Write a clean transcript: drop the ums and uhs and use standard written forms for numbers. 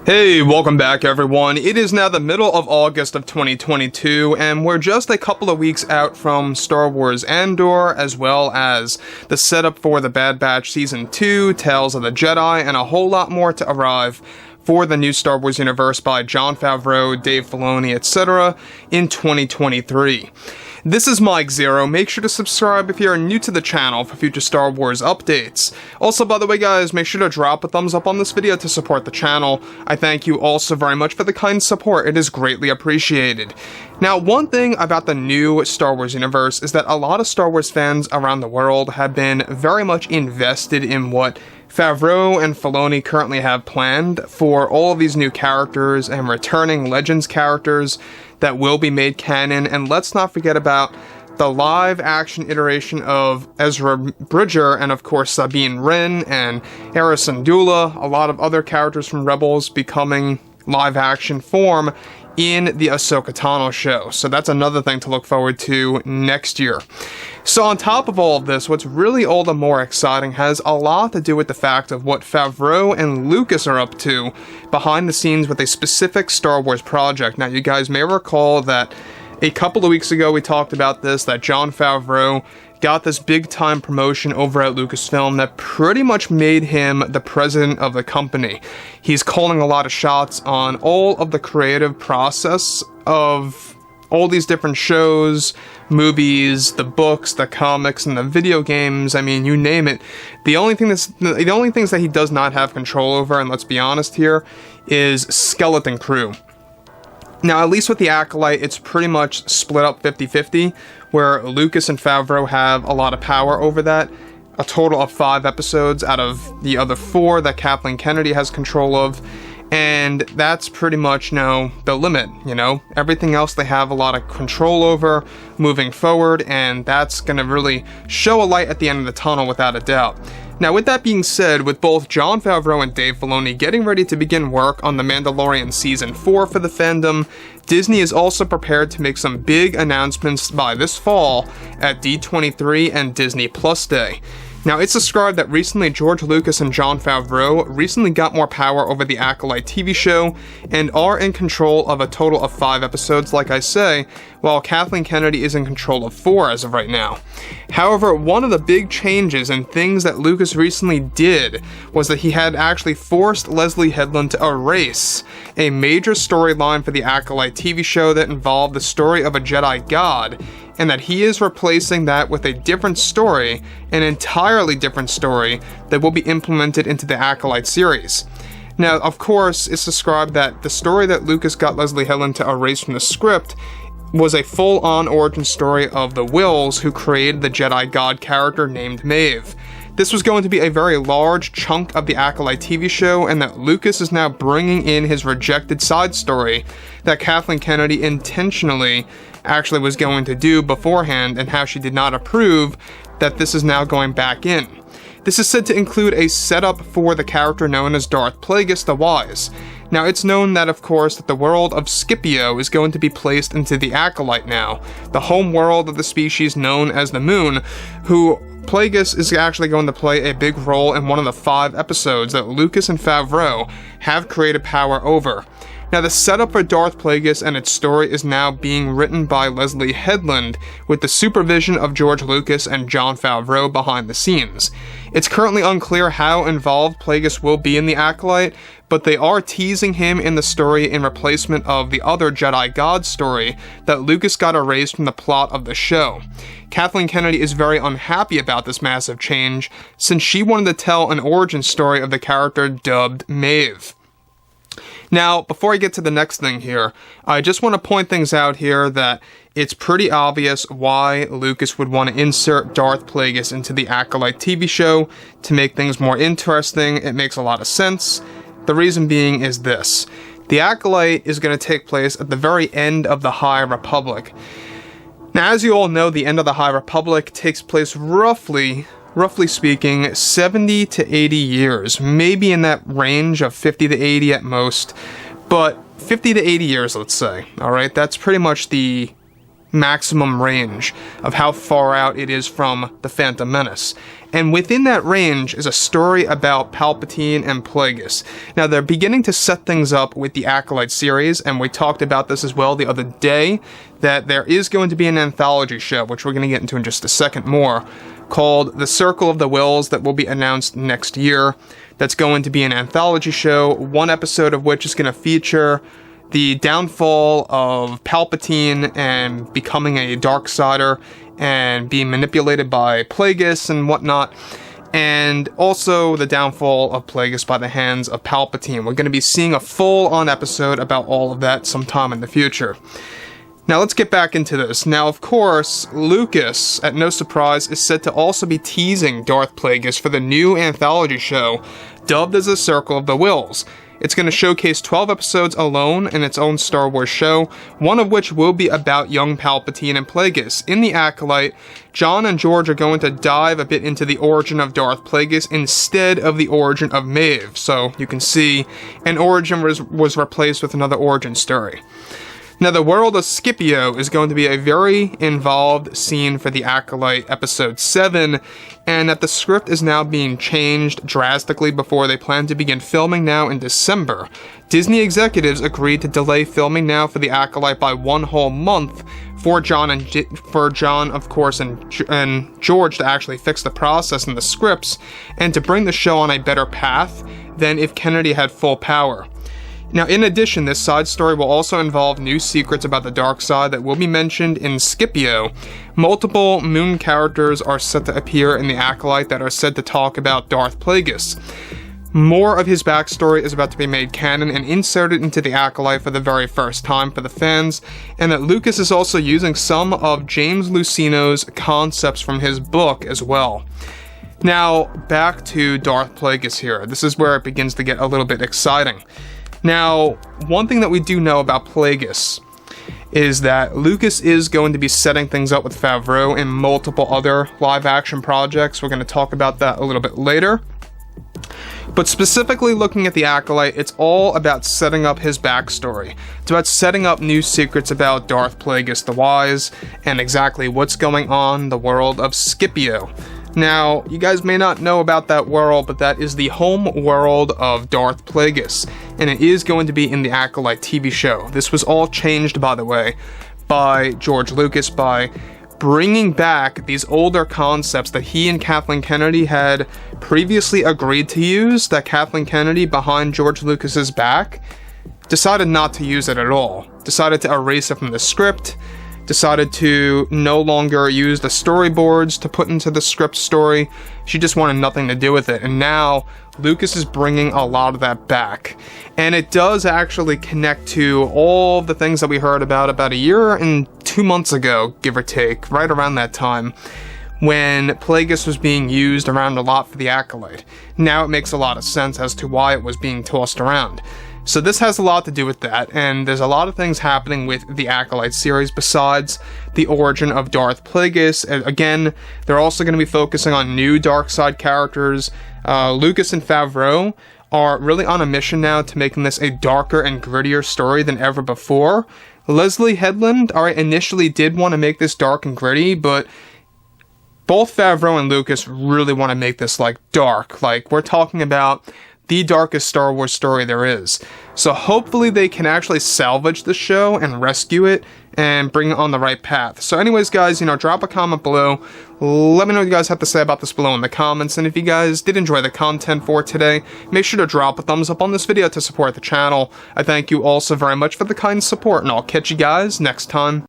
Hey, welcome back everyone. It is now the middle of August of 2022, and we're just a couple of weeks out from Star Wars Andor, as well as the setup for The Bad Batch Season 2, Tales of the Jedi, and a whole lot more to arrive for the new Star Wars universe by Jon Favreau, Dave Filoni, etc. in 2023. This is Mike Zero. Make sure to subscribe if you're new to the channel for future Star Wars updates. Also, by the way guys, make sure to drop a thumbs up on this video to support the channel. I thank you all so very much for the kind support. It is greatly appreciated. Now, one thing about the new Star Wars universe is that a lot of Star Wars fans around the world have been very much invested in what Favreau and Filoni currently have planned for all of these new characters and returning Legends characters that will be made canon. And let's not forget about the live-action iteration of Ezra Bridger and, of course, Sabine Wren and Hera Syndulla, a lot of other characters from Rebels becoming live-action form in the Ahsoka Tano show. So that's another thing to look forward to next year. So on top of all of this, what's really all the more exciting has a lot to do with the fact of what Favreau and Lucas are up to behind the scenes with a specific Star Wars project. Now, you guys may recall that a couple of weeks ago we talked about this, that Jon Favreau got this big-time promotion over at Lucasfilm that pretty much made him the president of the company. He's calling a lot of shots on all of the creative process of all these different shows, movies, the books, the comics, and the video games. I mean, you name it. The only things that he does not have control over, and let's be honest here, is skeleton crew. Now, at least with the Acolyte, it's pretty much split up 50-50, where Lucas and Favreau have a lot of power over that. A total of 5 episodes out of the other 4 that Kathleen Kennedy has control of. And that's pretty much, the limit, Everything else they have a lot of control over moving forward, and that's going to really show a light at the end of the tunnel without a doubt. Now, with that being said, with both Jon Favreau and Dave Filoni getting ready to begin work on The Mandalorian Season 4 for the fandom, Disney is also prepared to make some big announcements by this fall at D23 and Disney Plus Day. Now, it's described that recently George Lucas and Jon Favreau recently got more power over the Acolyte TV show and are in control of a total of 5 episodes, like I say, while Kathleen Kennedy is in control of 4 as of right now. However, one of the big changes and things that Lucas recently did was that he had actually forced Leslye Headland to erase a major storyline for the Acolyte TV show that involved the story of a Jedi God, and that he is replacing that with a different story, an entirely different story, that will be implemented into the Acolyte series. Now, of course, it's described that the story that Lucas got Leslye Headland to erase from the script was a full-on origin story of the Wills, who created the Jedi God character named Maeve. This was going to be a very large chunk of the Acolyte TV show, and that Lucas is now bringing in his rejected side story that Kathleen Kennedy intentionally actually was going to do beforehand, and how she did not approve that this is now going back in. This is said to include a setup for the character known as Darth Plagueis the Wise. Now, it's known that, of course, that the world of Scipio is going to be placed into the Acolyte now, the home world of the species known as the Moon, who Plagueis is actually going to play a big role in one of the 5 episodes that Lucas and Favreau have created power over. Now, the setup for Darth Plagueis and its story is now being written by Leslye Headland, with the supervision of George Lucas and Jon Favreau behind the scenes. It's currently unclear how involved Plagueis will be in the Acolyte, but they are teasing him in the story in replacement of the other Jedi God story that Lucas got erased from the plot of the show. Kathleen Kennedy is very unhappy about this massive change, since she wanted to tell an origin story of the character dubbed Maeve. Now, before I get to the next thing here, I just want to point things out here that it's pretty obvious why Lucas would want to insert Darth Plagueis into the Acolyte TV show to make things more interesting. It makes a lot of sense. The reason being is this. The Acolyte is going to take place at the very end of the High Republic. Now, as you all know, the end of the High Republic takes place roughly speaking, 70 to 80 years, maybe in that range of 50 to 80 at most, but 50 to 80 years, let's say, alright? That's pretty much the maximum range of how far out it is from the Phantom Menace. And within that range is a story about Palpatine and Plagueis. Now, they're beginning to set things up with the Acolyte series, and we talked about this as well the other day, that there is going to be an anthology show, which we're going to get into in just a second more, called The Circle of the Wills, that will be announced next year. That's going to be an anthology show, one episode of which is going to feature the downfall of Palpatine and becoming a Darksider and being manipulated by Plagueis and whatnot, and also the downfall of Plagueis by the hands of Palpatine. We're going to be seeing a full-on episode about all of that sometime in the future. Now let's get back into this. Now, of course, Lucas, at no surprise, is said to also be teasing Darth Plagueis for the new anthology show, dubbed as The Circle of the Wills. It's going to showcase 12 episodes alone in its own Star Wars show, one of which will be about young Palpatine and Plagueis. In The Acolyte, John and George are going to dive a bit into the origin of Darth Plagueis instead of the origin of Maeve. So you can see an origin was replaced with another origin story. Now, the world of Scipio is going to be a very involved scene for The Acolyte Episode 7, and that the script is now being changed drastically before they plan to begin filming now in December. Disney executives agreed to delay filming now for The Acolyte by 1 whole month for John, of course, and George to actually fix the process and the scripts, and to bring the show on a better path than if Kennedy had full power. Now, in addition, this side story will also involve new secrets about the dark side that will be mentioned in Scipio. Multiple Moon characters are set to appear in The Acolyte that are said to talk about Darth Plagueis. More of his backstory is about to be made canon and inserted into The Acolyte for the very first time for the fans, and that Lucas is also using some of James Luceno's concepts from his book as well. Now, back to Darth Plagueis here. This is where it begins to get a little bit exciting. Now, one thing that we do know about Plagueis is that Lucas is going to be setting things up with Favreau in multiple other live-action projects. We're going to talk about that a little bit later. But specifically looking at The Acolyte, it's all about setting up his backstory. It's about setting up new secrets about Darth Plagueis the Wise and exactly what's going on in the world of Scipio. Now, you guys may not know about that world, but that is the home world of Darth Plagueis, and it is going to be in the Acolyte TV show. This was all changed, by the way, by George Lucas by bringing back these older concepts that he and Kathleen Kennedy had previously agreed to use, that Kathleen Kennedy, behind George Lucas's back, decided not to use it at all. Decided to erase it from the script, decided to no longer use the storyboards to put into the script story. She just wanted nothing to do with it. And now Lucas is bringing a lot of that back. And it does actually connect to all the things that we heard about a year and 2 months ago, give or take, right around that time, when Plagueis was being used around a lot for the Acolyte. Now it makes a lot of sense as to why it was being tossed around. So this has a lot to do with that, and there's a lot of things happening with the Acolyte series besides the origin of Darth Plagueis. And again, they're also going to be focusing on new dark side characters. Lucas and Favreau are really on a mission now to making this a darker and grittier story than ever before. Leslye Headland, initially did want to make this dark and gritty, but both Favreau and Lucas really want to make this, dark. We're talking about the darkest Star Wars story there is. So hopefully they can actually salvage the show and rescue it and bring it on the right path. So anyways, guys, drop a comment below. Let me know what you guys have to say about this below in the comments. And if you guys did enjoy the content for today, make sure to drop a thumbs up on this video to support the channel. I thank you all so very much for the kind support, and I'll catch you guys next time.